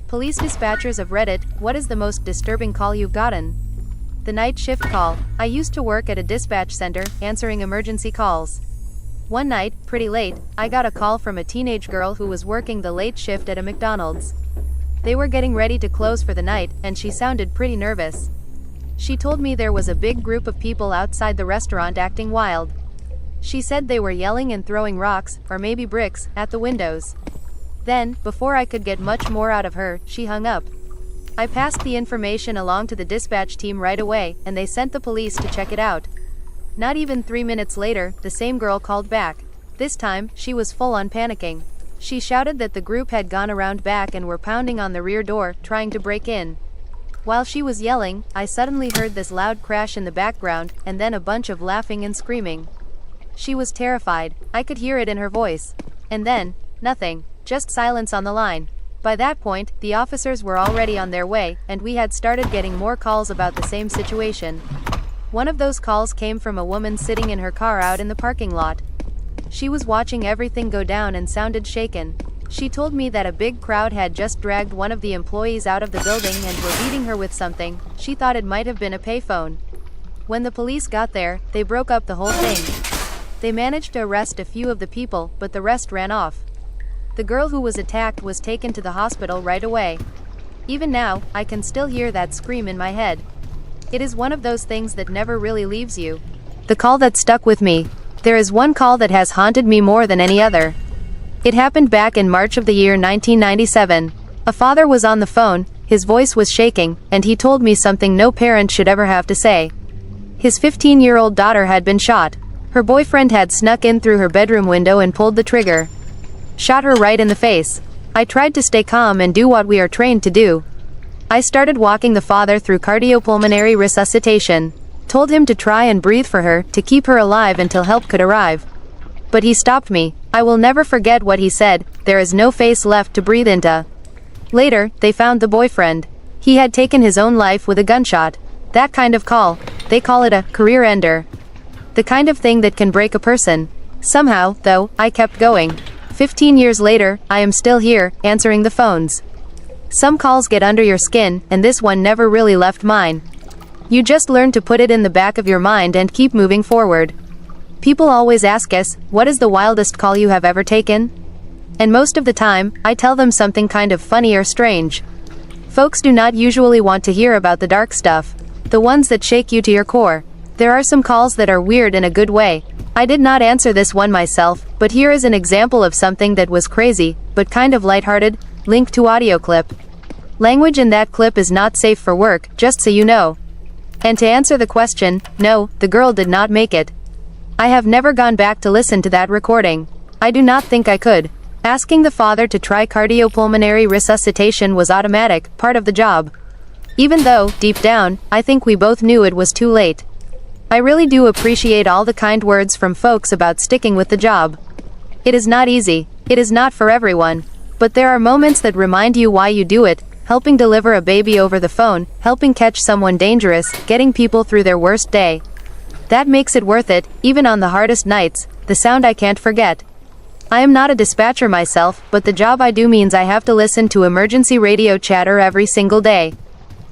Police dispatchers of Reddit, what is the most disturbing call you've gotten? The night shift call. I used to work at a dispatch center, answering emergency calls. One night, pretty late, I got a call from a teenage girl who was working the late shift at a McDonald's. They were getting ready to close for the night, and she sounded pretty nervous. She told me there was a big group of people outside the restaurant acting wild. She said they were yelling and throwing rocks, or maybe bricks, at the windows. Then, before I could get much more out of her, she hung up. I passed the information along to the dispatch team right away, and they sent the police to check it out. Not even 3 minutes later, the same girl called back. This time, she was full on panicking. She shouted that the group had gone around back and were pounding on the rear door, trying to break in. While she was yelling, I suddenly heard this loud crash in the background, and then a bunch of laughing and screaming. She was terrified. I could hear it in her voice. And then, nothing. Just silence on the line. By that point, the officers were already on their way, and we had started getting more calls about the same situation. One of those calls came from a woman sitting in her car out in the parking lot. She was watching everything go down and sounded shaken. She told me that a big crowd had just dragged one of the employees out of the building and were beating her with something. She thought it might have been a payphone. When the police got there, they broke up the whole thing. They managed to arrest a few of the people, but the rest ran off. The girl who was attacked was taken to the hospital right away. Even now, I can still hear that scream in my head. It is one of those things that never really leaves you. The call that stuck with me. There is one call that has haunted me more than any other. It happened back in March of the year 1997. A father was on the phone, his voice was shaking, and he told me something no parent should ever have to say. His 15-year-old daughter had been shot. Her boyfriend had snuck in through her bedroom window and pulled the trigger. Shot her right in the face. I tried to stay calm and do what we are trained to do. I started walking the father through cardiopulmonary resuscitation. Told him to try and breathe for her, to keep her alive until help could arrive. But he stopped me. I will never forget what he said, "There is no face left to breathe into." Later, they found the boyfriend. He had taken his own life with a gunshot. That kind of call, they call it a career ender. The kind of thing that can break a person. Somehow, though, I kept going. 15 years later, I am still here, answering the phones. Some calls get under your skin, and this one never really left mine. You just learn to put it in the back of your mind and keep moving forward. People always ask us, what is the wildest call you have ever taken? And most of the time, I tell them something kind of funny or strange. Folks do not usually want to hear about the dark stuff, the ones that shake you to your core. There are some calls that are weird in a good way. I did not answer this one myself, but here is an example of something that was crazy, but kind of lighthearted. Link to audio clip. Language in that clip is not safe for work, just so you know. And to answer the question, no, the girl did not make it. I have never gone back to listen to that recording. I do not think I could. Asking the father to try cardiopulmonary resuscitation was automatic, part of the job. Even though, deep down, I think we both knew it was too late. I really do appreciate all the kind words from folks about sticking with the job. It is not easy. It is not for everyone. But there are moments that remind you why you do it, helping deliver a baby over the phone, helping catch someone dangerous, getting people through their worst day. That makes it worth it, even on the hardest nights. The sound I can't forget. I am not a dispatcher myself, but the job I do means I have to listen to emergency radio chatter every single day.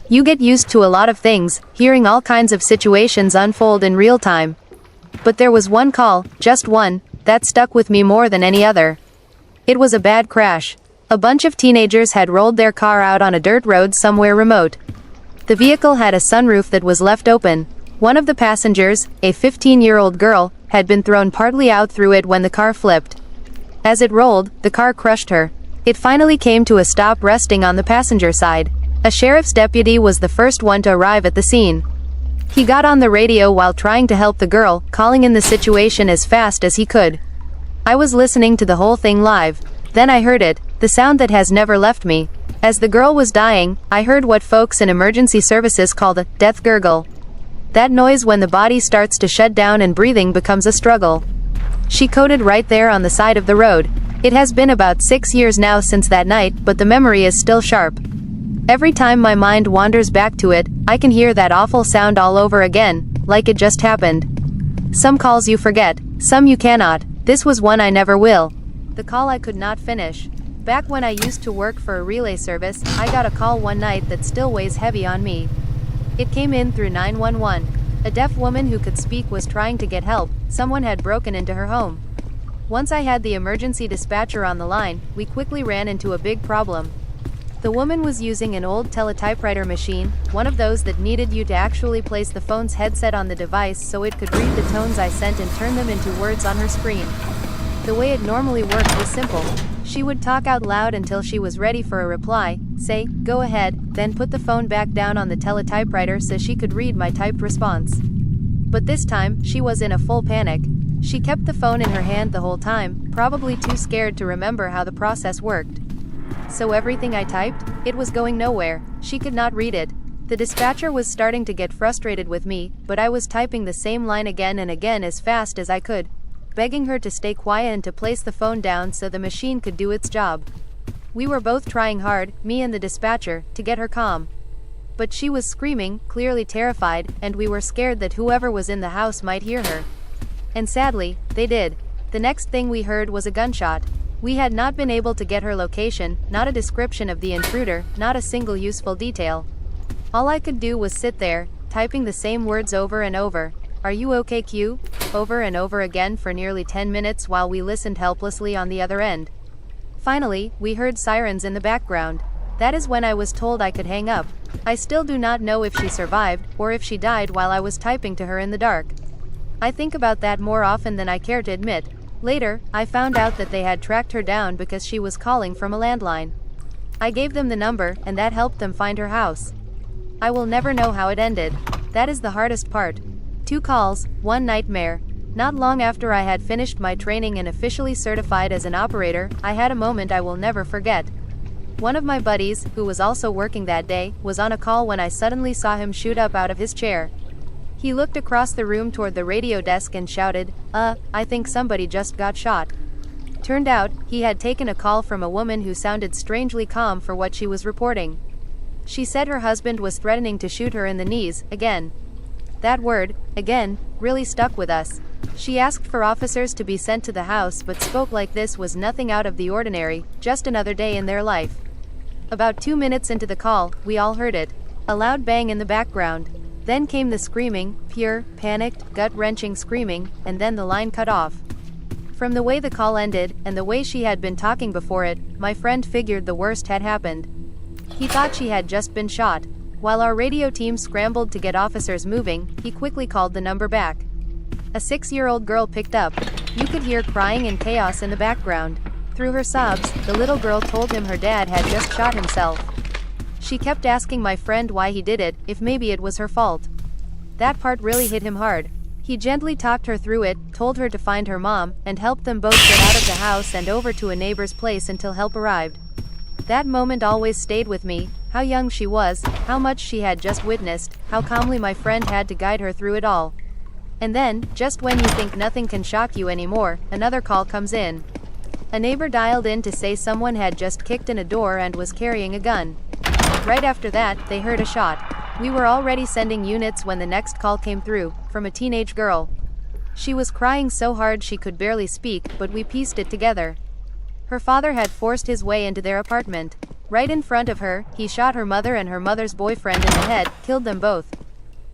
You get used to a lot of things, hearing all kinds of situations unfold in real time. But there was one call, just one, that stuck with me more than any other. It was a bad crash. A bunch of teenagers had rolled their car out on a dirt road somewhere remote. The vehicle had a sunroof that was left open. One of the passengers, a 15-year-old girl, had been thrown partly out through it when the car flipped. As it rolled, the car crushed her. It finally came to a stop resting on the passenger side. A sheriff's deputy was the first one to arrive at the scene. He got on the radio while trying to help the girl, calling in the situation as fast as he could. I was listening to the whole thing live. Then I heard it, the sound that has never left me. As the girl was dying, I heard what folks in emergency services call the death gurgle. That noise when the body starts to shut down and breathing becomes a struggle. She coded right there on the side of the road. It has been about 6 years now since that night, but the memory is still sharp. Every time my mind wanders back to it, I can hear that awful sound all over again, like it just happened. Some calls you forget, some you cannot. This was one I never will. The call I could not finish. Back when I used to work for a relay service, I got a call one night that still weighs heavy on me. It came in through 911. A deaf woman who could speak was trying to get help. Someone had broken into her home. Once I had the emergency dispatcher on the line, we quickly ran into a big problem. The woman was using an old teletypewriter machine, one of those that needed you to actually place the phone's headset on the device so it could read the tones I sent and turn them into words on her screen. The way it normally worked was simple. She would talk out loud until she was ready for a reply, say, "Go ahead," then put the phone back down on the teletypewriter so she could read my typed response. But this time, she was in a full panic. She kept the phone in her hand the whole time, probably too scared to remember how the process worked. So everything I typed, it was going nowhere. She could not read it. The dispatcher was starting to get frustrated with me, but I was typing the same line again and again as fast as I could, begging her to stay quiet and to place the phone down so the machine could do its job. We were both trying hard, me and the dispatcher, to get her calm. But she was screaming, clearly terrified, and we were scared that whoever was in the house might hear her. And sadly, they did. The next thing we heard was a gunshot. We had not been able to get her location, not a description of the intruder, not a single useful detail. All I could do was sit there, typing the same words over and over. "Are you okay, Q?" over and over again for nearly 10 minutes while we listened helplessly on the other end. Finally, we heard sirens in the background. That is when I was told I could hang up. I still do not know if she survived, or if she died while I was typing to her in the dark. I think about that more often than I care to admit. Later, I found out that they had tracked her down because she was calling from a landline. I gave them the number, and that helped them find her house. I will never know how it ended. That is the hardest part. 2 calls, 1 nightmare. Not long after I had finished my training and officially certified as an operator, I had a moment I will never forget. One of my buddies, who was also working that day, was on a call when I suddenly saw him shoot up out of his chair. He looked across the room toward the radio desk and shouted, I think somebody just got shot." Turned out, he had taken a call from a woman who sounded strangely calm for what she was reporting. She said her husband was threatening to shoot her in the knees, again. That word, again, really stuck with us. She asked for officers to be sent to the house but spoke like this was nothing out of the ordinary, just another day in their life. About 2 minutes into the call, we all heard it. A loud bang in the background. Then came the screaming, pure, panicked, gut-wrenching screaming, and then the line cut off. From the way the call ended, and the way she had been talking before it, my friend figured the worst had happened. He thought she had just been shot. While our radio team scrambled to get officers moving, he quickly called the number back. A 6-year-old girl picked up. You could hear crying and chaos in the background. Through her sobs, the little girl told him her dad had just shot himself. She kept asking my friend why he did it, if maybe it was her fault. That part really hit him hard. He gently talked her through it, told her to find her mom, and helped them both get out of the house and over to a neighbor's place until help arrived. That moment always stayed with me, how young she was, how much she had just witnessed, how calmly my friend had to guide her through it all. And then, just when you think nothing can shock you anymore, another call comes in. A neighbor dialed in to say someone had just kicked in a door and was carrying a gun. Right after that, they heard a shot. We were already sending units when the next call came through, from a teenage girl. She was crying so hard she could barely speak, but we pieced it together. Her father had forced his way into their apartment. Right in front of her, he shot her mother and her mother's boyfriend in the head, killed them both.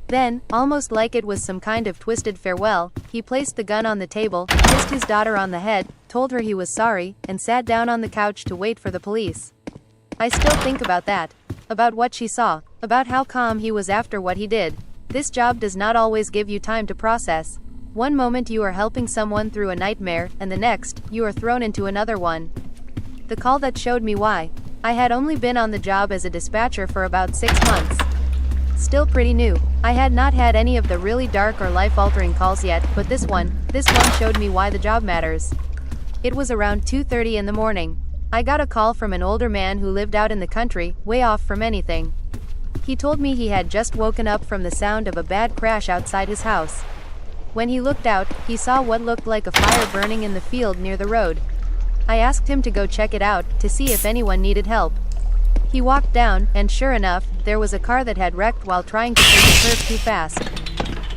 Then, almost like it was some kind of twisted farewell, he placed the gun on the table, kissed his daughter on the head, told her he was sorry, and sat down on the couch to wait for the police. I still think about that. About what she saw. About how calm he was after what he did. This job does not always give you time to process. One moment you are helping someone through a nightmare, and the next, you are thrown into another one. The call that showed me why. I had only been on the job as a dispatcher for about 6 months. Still pretty new. I had not had any of the really dark or life-altering calls yet, but this one showed me why the job matters. It was around 2:30 in the morning. I got a call from an older man who lived out in the country, way off from anything. He told me he had just woken up from the sound of a bad crash outside his house. When he looked out, he saw what looked like a fire burning in the field near the road. I asked him to go check it out, to see if anyone needed help. He walked down, and sure enough, there was a car that had wrecked while trying to take a curve too fast.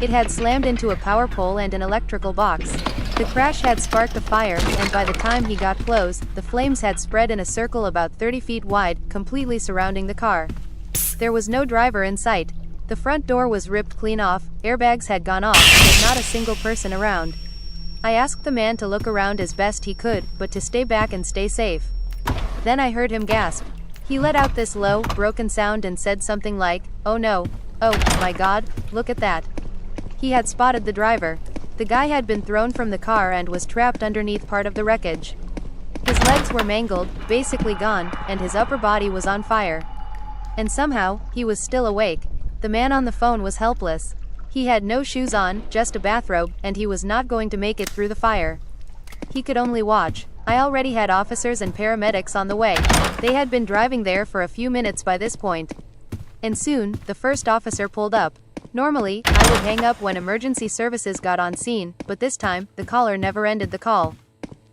It had slammed into a power pole and an electrical box. The crash had sparked a fire, and by the time he got close, the flames had spread in a circle about 30 feet wide, completely surrounding the car. There was no driver in sight. The front door was ripped clean off, airbags had gone off, but not a single person around. I asked the man to look around as best he could, but to stay back and stay safe. Then I heard him gasp. He let out this low, broken sound and said something like, "Oh no. Oh, my God, look at that." He had spotted the driver. The guy had been thrown from the car and was trapped underneath part of the wreckage. His legs were mangled, basically gone, and his upper body was on fire. And somehow, he was still awake. The man on the phone was helpless. He had no shoes on, just a bathrobe, and he was not going to make it through the fire. He could only watch. I already had officers and paramedics on the way. They had been driving there for a few minutes by this point. And soon, the first officer pulled up. Normally, I would hang up when emergency services got on scene, but this time, the caller never ended the call.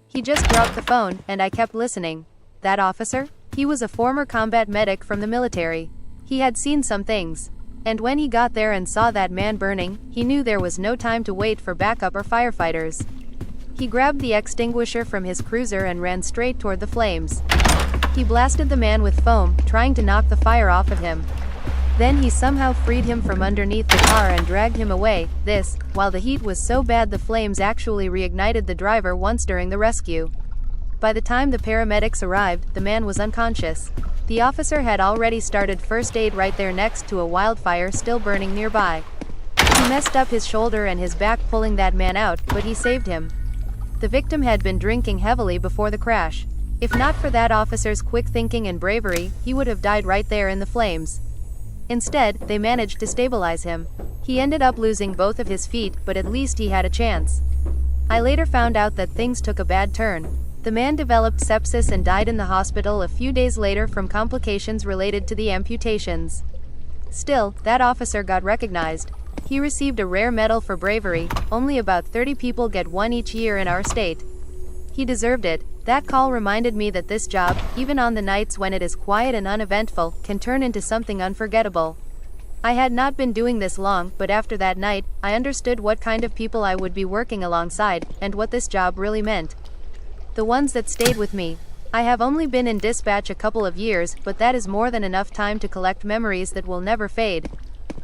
He just dropped the phone, and I kept listening. That officer? He was a former combat medic from the military. He had seen some things. And when he got there and saw that man burning, he knew there was no time to wait for backup or firefighters. He grabbed the extinguisher from his cruiser and ran straight toward the flames. He blasted the man with foam, trying to knock the fire off of him. Then he somehow freed him from underneath the car and dragged him away, while the heat was so bad the flames actually reignited the driver once during the rescue. By the time the paramedics arrived, the man was unconscious. The officer had already started first aid right there next to a wildfire still burning nearby. He messed up his shoulder and his back pulling that man out, but he saved him. The victim had been drinking heavily before the crash. If not for that officer's quick thinking and bravery, he would have died right there in the flames. Instead, they managed to stabilize him. He ended up losing both of his feet, but at least he had a chance. I later found out that things took a bad turn. The man developed sepsis and died in the hospital a few days later from complications related to the amputations. Still, that officer got recognized. He received a rare medal for bravery. Only about 30 people get one each year in our state. He deserved it. That call reminded me that this job, even on the nights when it is quiet and uneventful, can turn into something unforgettable. I had not been doing this long, but after that night, I understood what kind of people I would be working alongside, and what this job really meant. The ones that stayed with me. I have only been in dispatch a couple of years, but that is more than enough time to collect memories that will never fade.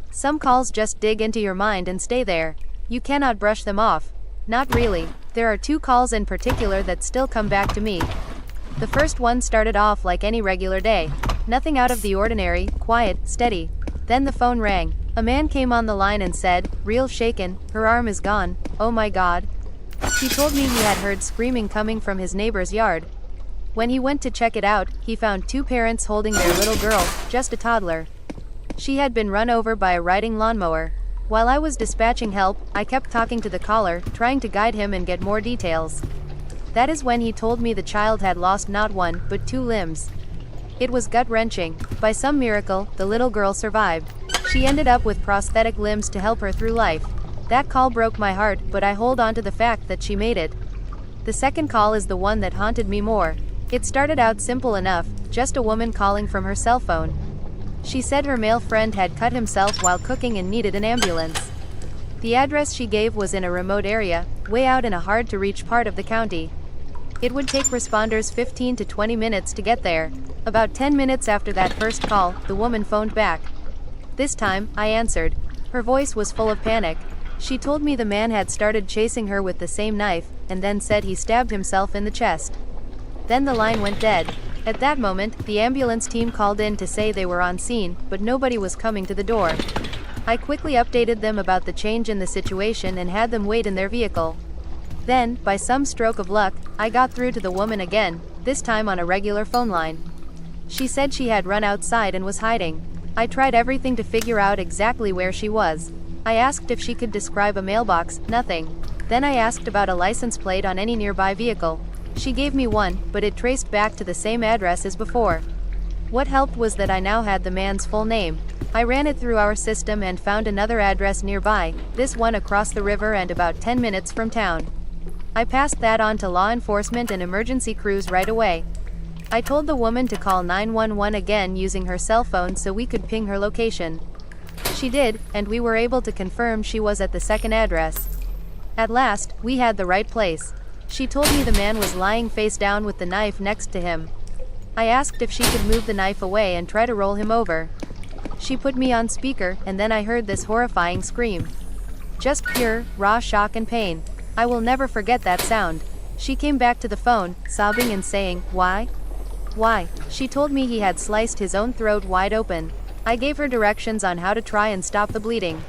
Some calls just dig into your mind and stay there. You cannot brush them off. Not really. There are two calls in particular that still come back to me. The first one started off like any regular day. Nothing out of the ordinary, quiet, steady. Then the phone rang. A man came on the line and said, real shaken, her arm is gone, oh my God. He told me he had heard screaming coming from his neighbor's yard. When he went to check it out, he found two parents holding their little girl, just a toddler. She had been run over by a riding lawnmower. While I was dispatching help, I kept talking to the caller, trying to guide him and get more details. That is when he told me the child had lost not one, but two limbs. It was gut-wrenching. By some miracle, the little girl survived. She ended up with prosthetic limbs to help her through life. That call broke my heart, but I hold on to the fact that she made it. The second call is the one that haunted me more. It started out simple enough, just a woman calling from her cell phone. She said her male friend had cut himself while cooking and needed an ambulance. The address she gave was in a remote area, way out in a hard-to-reach part of the county. It would take responders 15 to 20 minutes to get there. About 10 minutes after that first call, the woman phoned back. This time, I answered. Her voice was full of panic. She told me the man had started chasing her with the same knife, and then said he stabbed himself in the chest. Then the line went dead. At that moment, the ambulance team called in to say they were on scene, but nobody was coming to the door. I quickly updated them about the change in the situation and had them wait in their vehicle. Then, by some stroke of luck, I got through to the woman again, this time on a regular phone line. She said she had run outside and was hiding. I tried everything to figure out exactly where she was. I asked if she could describe a mailbox, nothing. Then I asked about a license plate on any nearby vehicle. She gave me one, but it traced back to the same address as before. What helped was that I now had the man's full name. I ran it through our system and found another address nearby, this one across the river and about 10 minutes from town. I passed that on to law enforcement and emergency crews right away. I told the woman to call 911 again using her cell phone so we could ping her location. She did, and we were able to confirm she was at the second address. At last, we had the right place. She told me the man was lying face down with the knife next to him. I asked if she could move the knife away and try to roll him over. She put me on speaker, and then I heard this horrifying scream. Just pure, raw shock and pain. I will never forget that sound. She came back to the phone, sobbing and saying, "Why? Why?" She told me he had sliced his own throat wide open. I gave her directions on how to try and stop the bleeding.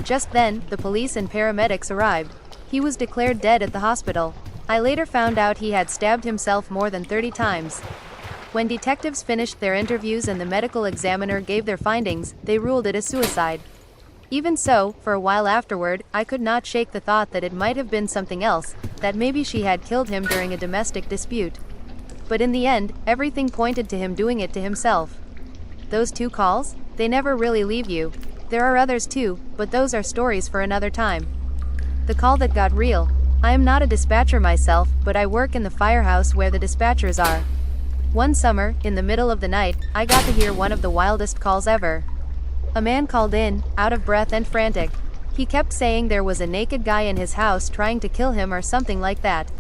Just then, the police and paramedics arrived. He was declared dead at the hospital. I later found out he had stabbed himself more than 30 times. When detectives finished their interviews and the medical examiner gave their findings, they ruled it a suicide. Even so, for a while afterward, I could not shake the thought that it might have been something else, that maybe she had killed him during a domestic dispute. But in the end, everything pointed to him doing it to himself. Those 2 calls? They never really leave you. There are others too, but those are stories for another time. The call that got real. I am not a dispatcher myself, but I work in the firehouse where the dispatchers are. One summer, in the middle of the night, I got to hear one of the wildest calls ever. A man called in, out of breath and frantic. He kept saying there was a naked guy in his house trying to kill him or something like that.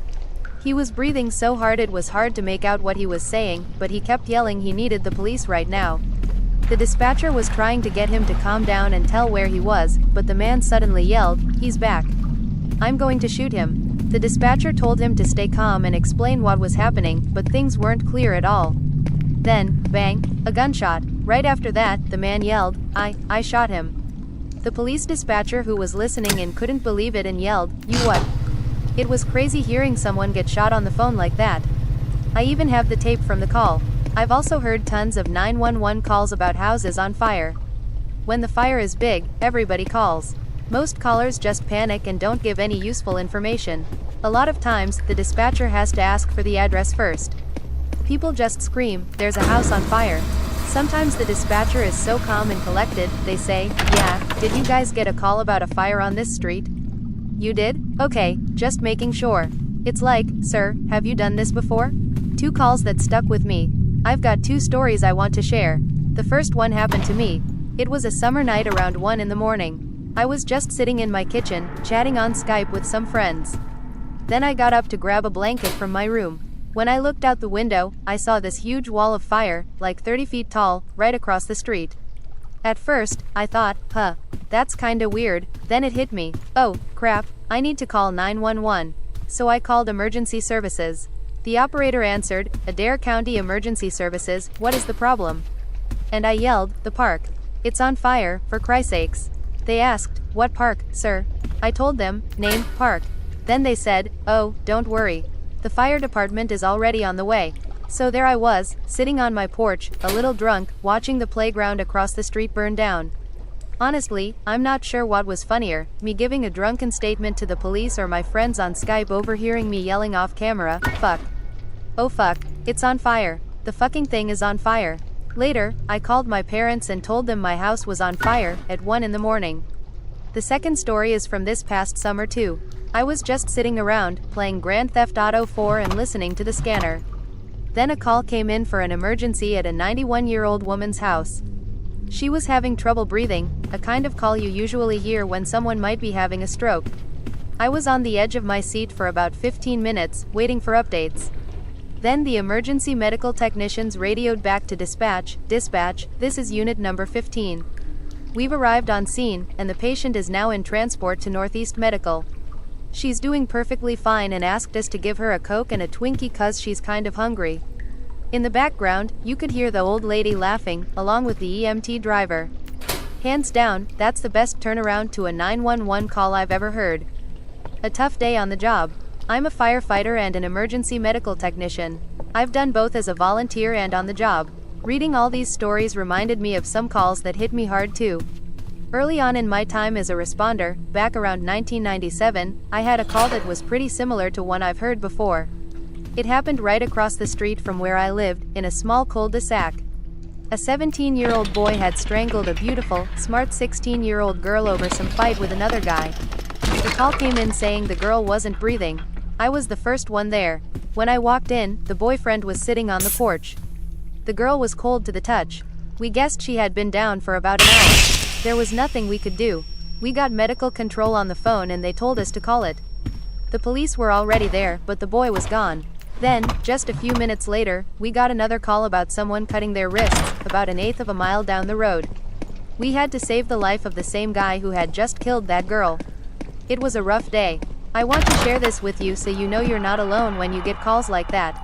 He was breathing so hard it was hard to make out what he was saying, but he kept yelling he needed the police right now. The dispatcher was trying to get him to calm down and tell where he was, but the man suddenly yelled, "He's back. I'm going to shoot him." The dispatcher told him to stay calm and explain what was happening, but things weren't clear at all. Then, bang, a gunshot. Right after that, the man yelled, I shot him." The police dispatcher who was listening in couldn't believe it and yelled, "You what?" It was crazy hearing someone get shot on the phone like that. I even have the tape from the call. I've also heard tons of 911 calls about houses on fire. When the fire is big, everybody calls. Most callers just panic and don't give any useful information. A lot of times, the dispatcher has to ask for the address first. People just scream, "There's a house on fire." Sometimes the dispatcher is so calm and collected, they say, "Yeah, did you guys get a call about a fire on this street?" "You did? Okay, just making sure." It's like, "Sir, have you done this before?" 2 calls that stuck with me. I've got 2 stories I want to share. The first one happened to me. It was a summer night around 1 in the morning. I was just sitting in my kitchen, chatting on Skype with some friends. Then I got up to grab a blanket from my room. When I looked out the window, I saw this huge wall of fire, like 30 feet tall, right across the street. At first, I thought, that's kinda weird. Then it hit me. Oh, crap, I need to call 911. So I called emergency services. The operator answered, "Adair County Emergency Services, what is the problem?" And I yelled, "The park. It's on fire, for Christ's sakes." They asked, "What park, sir?" I told them, "Name, park." Then they said, "Oh, don't worry. The fire department is already on the way." So there I was, sitting on my porch, a little drunk, watching the playground across the street burn down. Honestly, I'm not sure what was funnier, me giving a drunken statement to the police or my friends on Skype overhearing me yelling off camera, "Fuck. Oh fuck, it's on fire. The fucking thing is on fire." Later, I called my parents and told them my house was on fire, at 1 in the morning. The second story is from this past summer too. I was just sitting around, playing Grand Theft Auto 4 and listening to the scanner. Then a call came in for an emergency at a 91-year-old woman's house. She was having trouble breathing, a kind of call you usually hear when someone might be having a stroke. I was on the edge of my seat for about 15 minutes, waiting for updates. Then the emergency medical technicians radioed back to dispatch, "Dispatch, this is unit number 15. We've arrived on scene, and the patient is now in transport to Northeast Medical. She's doing perfectly fine and asked us to give her a Coke and a Twinkie 'cause she's kind of hungry." In the background, you could hear the old lady laughing, along with the EMT driver. Hands down, that's the best turnaround to a 911 call I've ever heard. A tough day on the job. I'm a firefighter and an emergency medical technician. I've done both as a volunteer and on the job. Reading all these stories reminded me of some calls that hit me hard too. Early on in my time as a responder, back around 1997, I had a call that was pretty similar to one I've heard before. It happened right across the street from where I lived, in a small cul-de-sac. A 17-year-old boy had strangled a beautiful, smart 16-year-old girl over some fight with another guy. The call came in saying the girl wasn't breathing. I was the first one there. When I walked in, the boyfriend was sitting on the porch. The girl was cold to the touch. We guessed she had been down for about an hour. There was nothing we could do. We got medical control on the phone and they told us to call it. The police were already there, but the boy was gone. Then, just a few minutes later, we got another call about someone cutting their wrists, about an eighth of a mile down the road. We had to save the life of the same guy who had just killed that girl. It was a rough day. I want to share this with you so you know you're not alone when you get calls like that.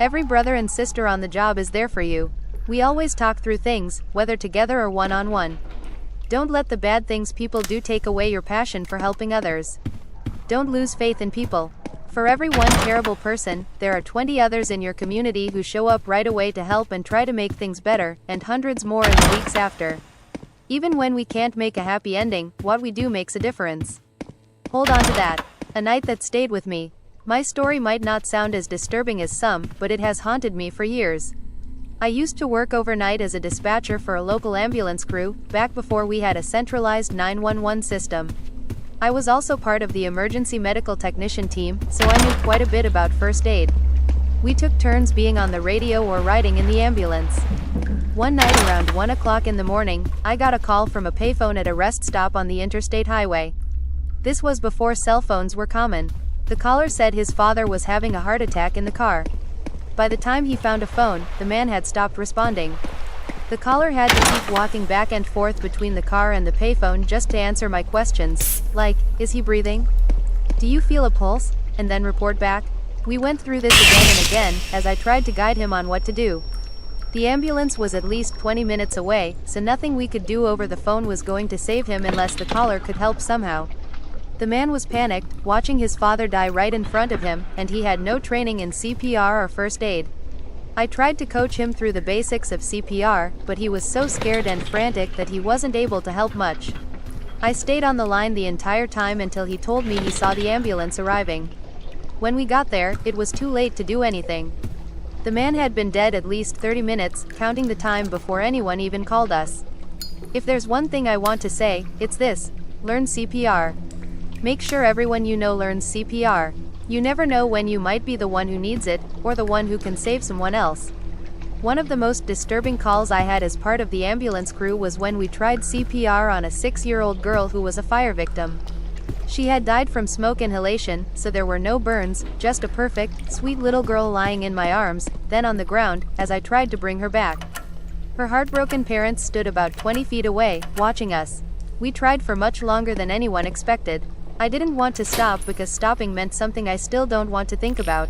Every brother and sister on the job is there for you. We always talk through things, whether together or one-on-one. Don't let the bad things people do take away your passion for helping others. Don't lose faith in people. For every one terrible person, there are 20 others in your community who show up right away to help and try to make things better, and hundreds more in the weeks after. Even when we can't make a happy ending, what we do makes a difference. Hold on to that. A night that stayed with me. My story might not sound as disturbing as some, but it has haunted me for years. I used to work overnight as a dispatcher for a local ambulance crew, back before we had a centralized 911 system. I was also part of the emergency medical technician team, so I knew quite a bit about first aid. We took turns being on the radio or riding in the ambulance. One night around 1 o'clock in the morning, I got a call from a payphone at a rest stop on the interstate highway. This was before cell phones were common. The caller said his father was having a heart attack in the car. By the time he found a phone, the man had stopped responding. The caller had to keep walking back and forth between the car and the payphone just to answer my questions, like, is he breathing? Do you feel a pulse? And then report back. We went through this again and again, as I tried to guide him on what to do. The ambulance was at least 20 minutes away, so nothing we could do over the phone was going to save him unless the caller could help somehow. The man was panicked, watching his father die right in front of him, and he had no training in CPR or first aid. I tried to coach him through the basics of CPR, but he was so scared and frantic that he wasn't able to help much. I stayed on the line the entire time until he told me he saw the ambulance arriving. When we got there, it was too late to do anything. The man had been dead at least 30 minutes, counting the time before anyone even called us. If there's one thing I want to say, it's this: learn CPR. Make sure everyone you know learns CPR. You never know when you might be the one who needs it, or the one who can save someone else. One of the most disturbing calls I had as part of the ambulance crew was when we tried CPR on a 6-year-old girl who was a fire victim. She had died from smoke inhalation, so there were no burns, just a perfect, sweet little girl lying in my arms, then on the ground, as I tried to bring her back. Her heartbroken parents stood about 20 feet away, watching us. We tried for much longer than anyone expected. I didn't want to stop because stopping meant something I still don't want to think about.